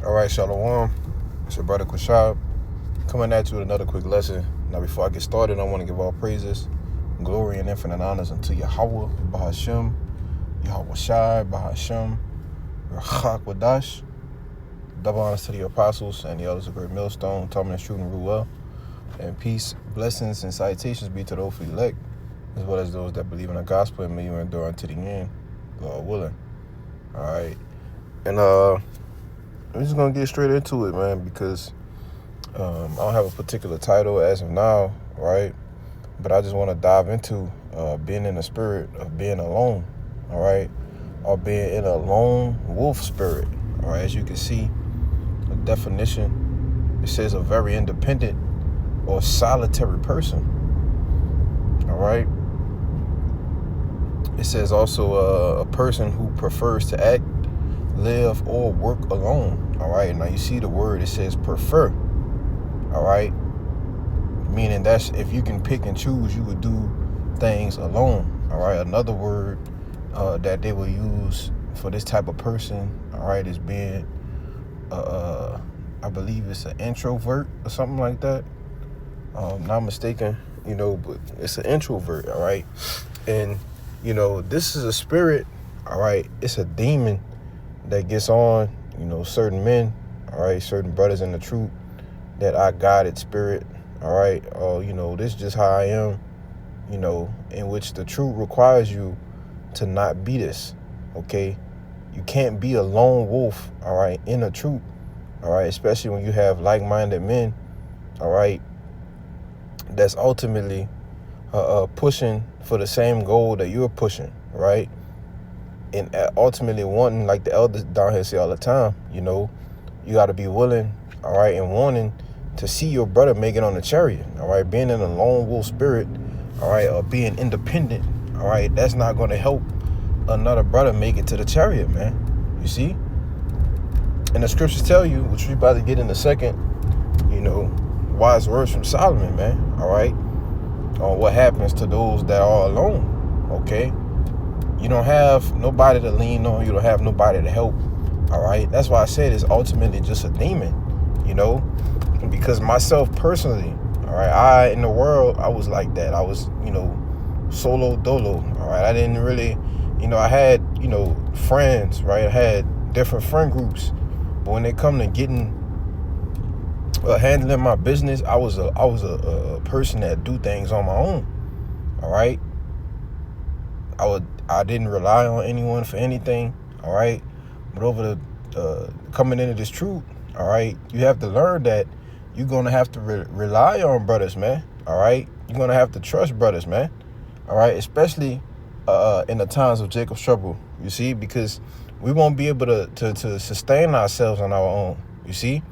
All right, Shalom. It's your brother Quashab coming at you with another quick lesson. Now, before I get started, I want to give all praises, glory, and infinite honors unto Yahweh, Bahashem, Yahweh Shai, Bahashem, Rachak Wadash. Double honors to the apostles and the elders of Great Millstone, Thomas, Truth, and Ruel. And peace, blessings, and salutations be to those elect, as well as those that believe in the gospel and may you endure unto the end, Lord willing. All right. And I'm just going to get straight into it, man, because I don't have a particular title as of now, right? But I just want to dive into being in the spirit of being alone, all right? Or being in a lone wolf spirit, all right? As you can see, the definition, it says a very independent or solitary person, all right? It says also a person who prefers to act, live, or work alone, all right? Now, you see the word, it says prefer, all right? Meaning that's if you can pick and choose, you would do things alone, all right? Another word that they will use for this type of person, all right, is being, I believe it's an introvert or something like that. Not mistaken, but it's an introvert, all right? And, this is a spirit, all right? It's a demon that gets on, certain men, all right, certain brothers in the truth, that I guided spirit, all right, this is just how I am, in which the truth requires you to not be this, okay? You can't be a lone wolf, all right, in the truth, all right, especially when you have like-minded men, all right, that's ultimately pushing for the same goal that you're pushing, right? And ultimately wanting, like the elders down here say all the time, you got to be willing, all right, and wanting to see your brother make it on the chariot, all right? Being in a lone wolf spirit, all right, or being independent, all right, that's not going to help another brother make it to the chariot, man. You see? And the scriptures tell you, which we're about to get in a second, wise words from Solomon, man, all right? On what happens to those that are alone, okay? You don't have nobody to lean on. You don't have nobody to help. All right. That's why I said it's ultimately just a demon, because myself personally, all right, in the world, I was like that. I was, solo dolo. All right. I didn't really, I had, friends, right? I had different friend groups. But when they come to handling my business, I was a person that do things on my own. All right. I didn't rely on anyone for anything, all right? But over the coming into this truth, all right, you have to learn that you're going to have to rely on brothers, man, all right? You're going to have to trust brothers, man, all right? Especially in the times of Jacob's trouble, you see? Because we won't be able to sustain ourselves on our own, you see?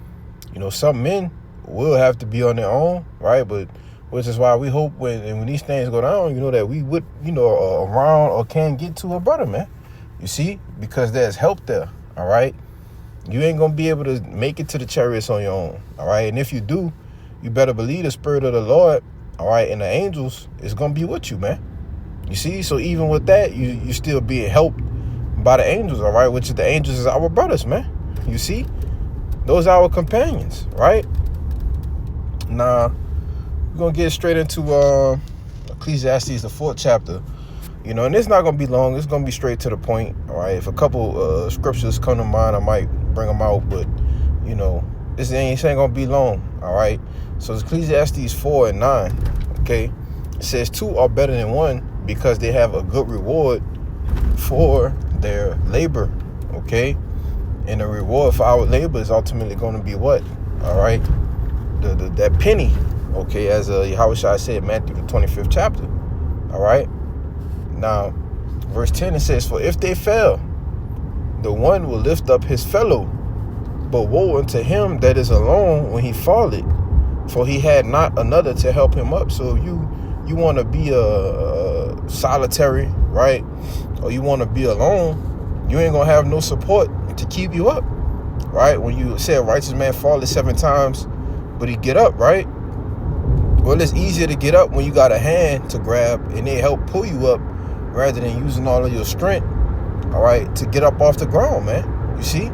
Some men will have to be on their own, right? But which is why we hope when these things go down, that we would, around or can get to a brother, man. You see? Because there's help there, all right? You ain't going to be able to make it to the chariots on your own, all right? And if you do, you better believe the spirit of the Lord, all right, and the angels is going to be with you, man. You see? So even with that, you still being helped by the angels, all right? Which the angels is our brothers, man. You see? Those are our companions, right? Now, we're going to get straight into Ecclesiastes, the 4th chapter. And it's not going to be long. It's going to be straight to the point, all right? If a couple scriptures come to mind, I might bring them out. But, this ain't going to be long, all right? So it's Ecclesiastes 4 and 9, okay? It says 2 are better than 1 because they have a good reward for their labor, okay? And the reward for our labor is ultimately going to be what? All right? That penny. Okay, as Yahushua said in Matthew the 25th chapter. All right. Now, verse 10, it says, for if they fail, the one will lift up his fellow, but woe unto him that is alone when he falleth, for he had not another to help him up. So you want to be a solitary, right? Or you want to be alone, you ain't gonna have no support to keep you up, right? When you say a righteous man falleth 7 times, but he get up, right? Well, it's easier to get up when you got a hand to grab and they help pull you up rather than using all of your strength, all right, to get up off the ground, man. You see?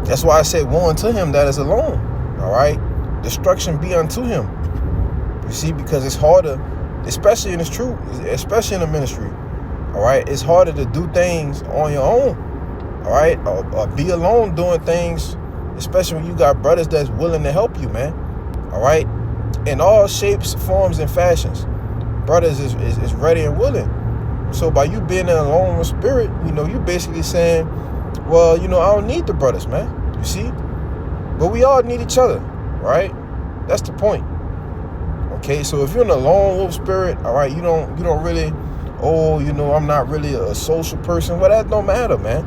That's why I said, woe unto him that is alone. All right? Destruction be unto him. You see, because it's harder, especially in this truth, especially in the ministry. All right? It's harder to do things on your own. All right? Or be alone doing things, especially when you got brothers that's willing to help you, man. All right? In all shapes, forms, and fashions. Brothers is ready and willing. So by you being in a lone spirit, you basically saying, well, I don't need the brothers, man. You see? But we all need each other, right? That's the point. Okay, so if you're in a lone wolf spirit, all right, you don't really, I'm not really a social person. Well, that don't matter, man.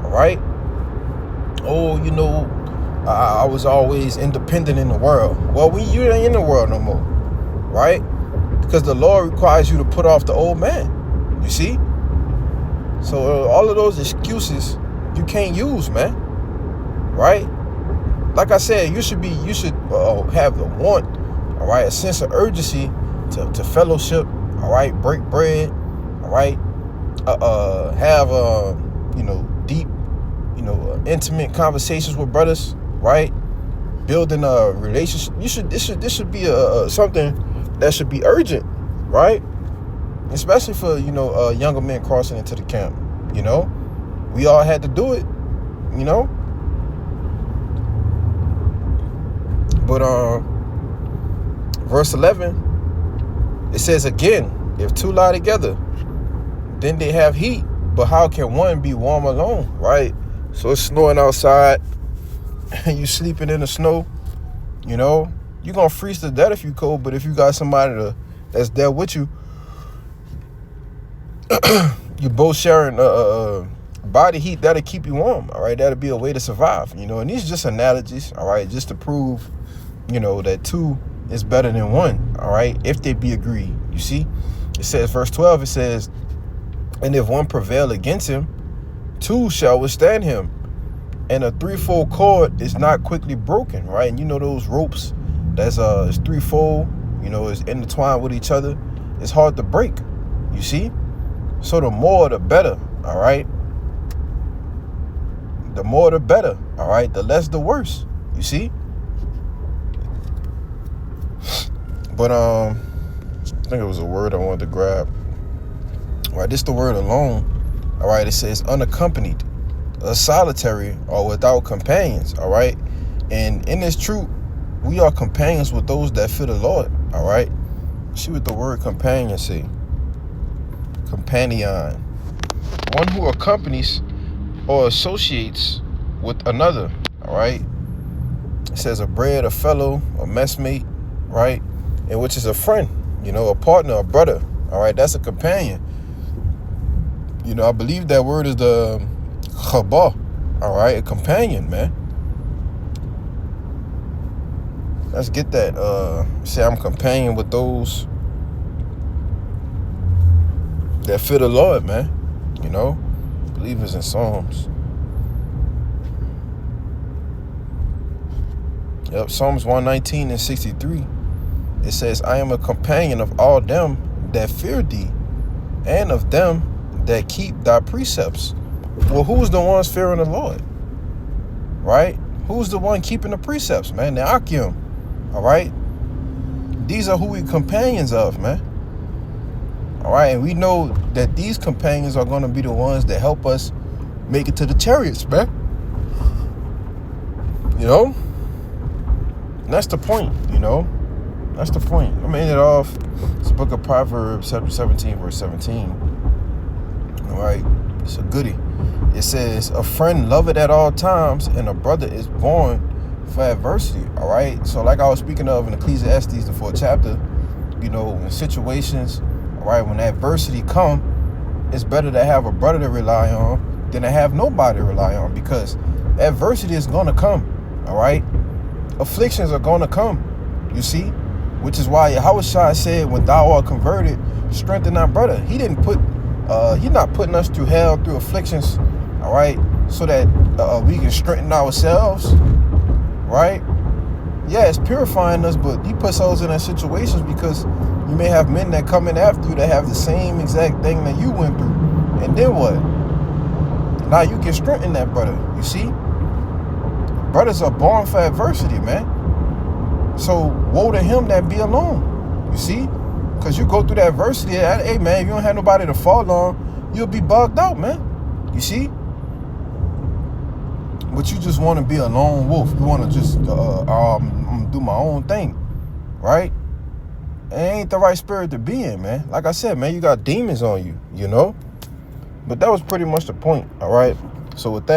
All right? I was always independent in the world. Well, you ain't in the world no more, right? Because the Lord requires you to put off the old man. You see? So all of those excuses you can't use, man. Right? Like I said, you should have the want, all right, a sense of urgency to fellowship, all right, break bread, all right, have deep, intimate conversations with brothers, right? Building a relationship. This should be something that should be urgent, right? Especially for younger men crossing into the camp. We all had to do it. But verse 11, it says again, if two lie together, then they have heat. But how can one be warm alone, right? So it's snowing outside and you sleeping in the snow, you're going to freeze to death if you cold. But if you got somebody that's there with you, you both sharing body heat, that'll keep you warm, all right? That'll be a way to survive, and these are just analogies, all right, just to prove, that two is better than one, all right, if they be agreed. You see, it says, verse 12, it says, and if one prevail against him, two shall withstand him, and a threefold cord is not quickly broken, right? And those ropes that's is threefold, is intertwined with each other, it's hard to break, you see. So the more the better, all right? The more the better, all right? The less the worse, you see? But I think it was a word I wanted to grab. All right, this the word alone. All right, it says unaccompanied, solitary, or without companions, all right? And in this truth, we are companions with those that fear the Lord, all right? See what the word companion say. Companion, one who accompanies or associates with another, all right? It says a bred, a fellow, a messmate, right? And which is a friend, a partner, a brother, all right? That's a companion. I believe that word is the chabah, all right? A companion, man. Let's get that. Say I'm companion with those that fear the Lord, man. Believers in Psalms. Yep, Psalms 119 and 63. It says, I am a companion of all them that fear thee, and of them that keep thy precepts. Well, who's the ones fearing the Lord? Right? Who's the one keeping the precepts, man? The Akim. All right? These are who we companions of, man. All right, and we know that these companions are going to be the ones that help us make it to the chariots, man. And that's the point, That's the point. I'm going to end it off. It's the book of Proverbs, chapter 17, verse 17. All right, it's a goodie. It says, a friend loveth at all times, and a brother is born for adversity, all right? So like I was speaking of in Ecclesiastes, the 4th chapter, in situations, all right, when adversity come, it's better to have a brother to rely on than to have nobody to rely on, because adversity is going to come, all right? Afflictions are going to come, you see? Which is why Yahushua said, when thou art converted, strengthen thy brother. He didn't put, he's not putting us through hell, through afflictions, all right, so that we can strengthen ourselves, right? Yeah, it's purifying us, but he puts us in those situations because you may have men that come in after you that have the same exact thing that you went through. And then what? Now you can strengthen that brother, you see? Brothers are born for adversity, man. So woe to him that be alone. You see? Because you go through the adversity. Hey, man, if you don't have nobody to fall on, you'll be bugged out, man. You see? But you just want to be a lone wolf. You want to just do my own thing, right? It ain't the right spirit to be in, man. Like I said, man, you got demons on you, you know? But that was pretty much the point, all right? So with that,